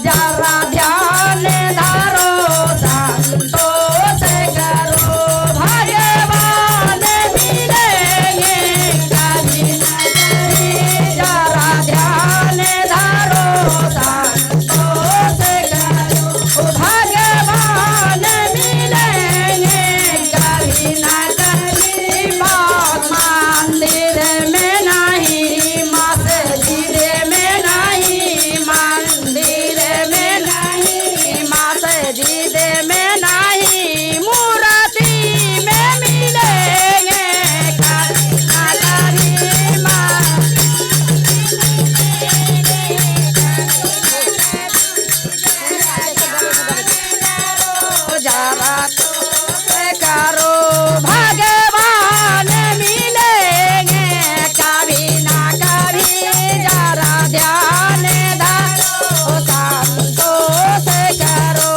जरा ध्यान धारो संतोष करो भगवान मिलेंगे कभी न कभी जरा ध्यान धारो संतोष करो भगवान मिलेंगे कभी न कभी मंदिर में नहीं मस्जिद में नहीं मंदिर में नहीं मस्जिद में नहीं मूर्ति में मिलेंगे कभी न कभी जरा करो भगवान मिलेंगे कभी ना कभी जरा ध्यान धरो संतोष करो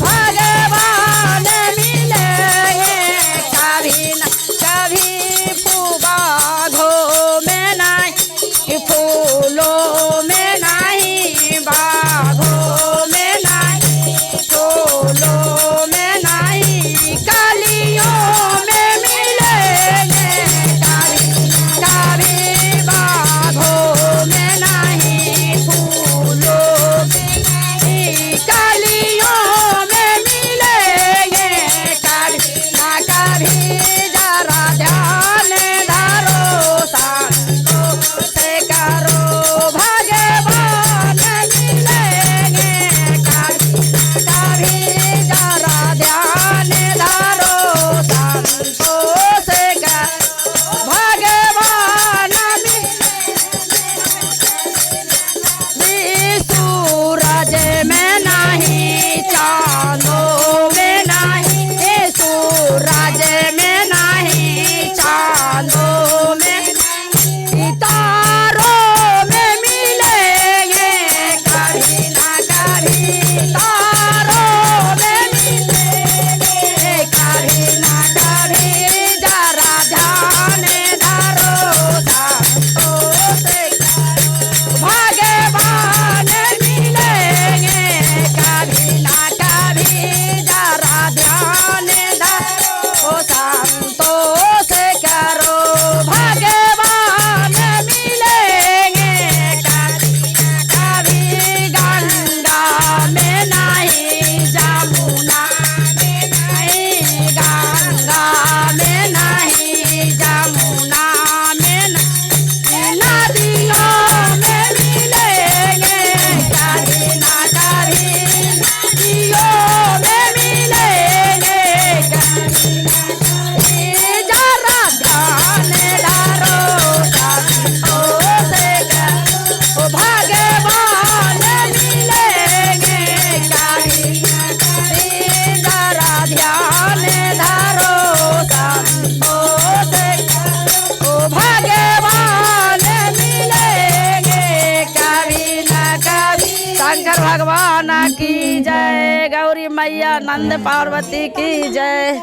भगवान मिलेंगे कभी ना कभी बाघों में नहीं फूलों में नहीं बाघों में नहीं फूलों में नहीं कलियों में मिलेंगे कभी बाघों में नहीं फूलों में नहीं कलियों में मिलेंगे कभी ना कभी जरा ध्यान धरो संतोष करो भगवान मिलेंगे कभी जरा ध्यान धरो संतोष करो भगवान सूरज में नहीं चांदों में नहीं सूरज में नहीं चांदों में नहीं तारों में मिलेंगे कभी ना कभी तारों में मिलेंगे कभी ना कभी जरा ध्यान धरो संतोष करो भगवान मिलेंगे कभी ना कभी जरा ध्यान धरो संतोष करो भगवान मिलेंगे कभी ना कभी गंगा में नहीं जमुना में नहीं गंगा में नहीं जमुना में नहीं नदियों में मिलेंगे कभी ना कभी नदियों में मिलेंगे कभी ना कभी जरा ध्यान धरो संतोष करो भगवान मिलेंगे कभी ना कभी जरा ध्यान धरो संतोष करो भगवान मिलेंगे कभी न कभी शंकर भगवान की जय गौरी मैया नंद पार्वती की जय।